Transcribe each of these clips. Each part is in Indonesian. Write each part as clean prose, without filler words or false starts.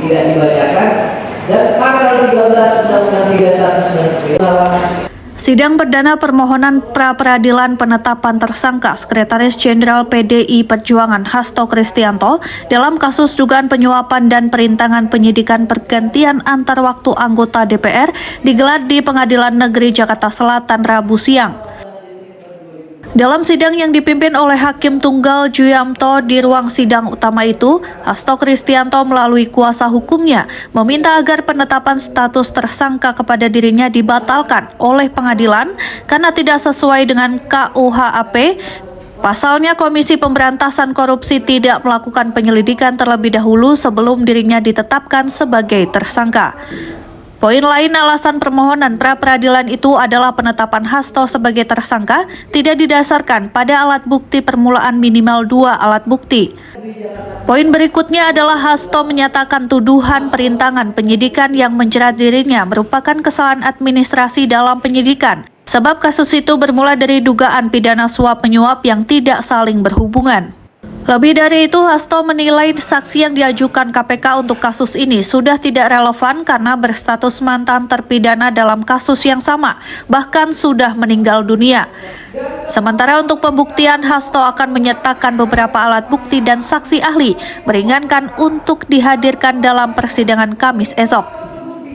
tidak dibacakan, dan pasal 13 Undang-Undang 31 Sidang perdana permohonan pra-peradilan penetapan tersangka Sekretaris Jenderal PDI Perjuangan Hasto Kristianto dalam kasus dugaan penyuapan dan perintangan penyidikan pergantian antar waktu anggota DPR digelar di Pengadilan Negeri Jakarta Selatan Rabu siang. Dalam sidang yang dipimpin oleh Hakim Tunggal Juyamto di ruang sidang utama itu, Hasto Kristianto melalui kuasa hukumnya meminta agar penetapan status tersangka kepada dirinya dibatalkan oleh pengadilan karena tidak sesuai dengan KUHP. Pasalnya, Komisi Pemberantasan Korupsi tidak melakukan penyelidikan terlebih dahulu sebelum dirinya ditetapkan sebagai tersangka. Poin lain alasan permohonan pra-peradilan itu adalah penetapan Hasto sebagai tersangka tidak didasarkan pada alat bukti permulaan minimal 2 alat bukti. Poin berikutnya adalah Hasto menyatakan tuduhan perintangan penyidikan yang menjerat dirinya merupakan kesalahan administrasi dalam penyidikan, sebab kasus itu bermula dari dugaan pidana suap menyuap yang tidak saling berhubungan. Lebih dari itu, Hasto menilai saksi yang diajukan KPK untuk kasus ini sudah tidak relevan karena berstatus mantan terpidana dalam kasus yang sama, bahkan sudah meninggal dunia. Sementara untuk pembuktian, Hasto akan menyertakan beberapa alat bukti dan saksi ahli, meringankan untuk dihadirkan dalam persidangan Kamis esok.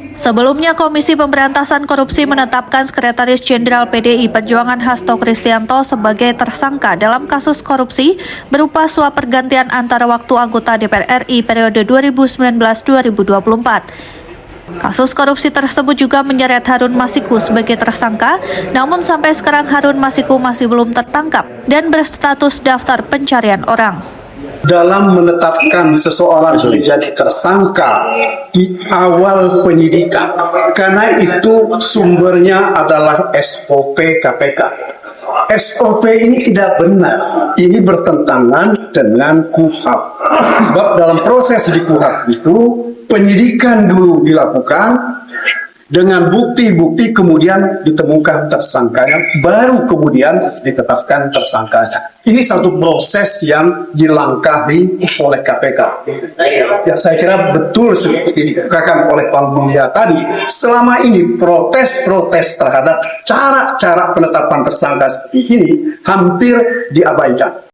Sebelumnya, Komisi Pemberantasan Korupsi menetapkan Sekretaris Jenderal PDI Perjuangan Hasto Kristianto sebagai tersangka dalam kasus korupsi berupa suap pergantian antara waktu anggota DPR RI periode 2019-2024. Kasus korupsi tersebut juga menyeret Harun Masiku sebagai tersangka, namun sampai sekarang Harun Masiku masih belum tertangkap dan berstatus daftar pencarian orang. Dalam menetapkan seseorang menjadi tersangka di awal penyidikan, karena itu sumbernya adalah SOP KPK. SOP ini tidak benar, ini bertentangan dengan KUHP. Sebab dalam proses di KUHP itu penyidikan dulu dilakukan, dengan bukti-bukti kemudian ditemukan tersangkanya, baru kemudian ditetapkan tersangkanya. Ini satu proses yang dilangkahi oleh KPK. Ya, saya kira betul seperti dikatakan oleh Pak Mulia tadi, selama ini protes-protes terhadap cara-cara penetapan tersangka seperti ini hampir diabaikan.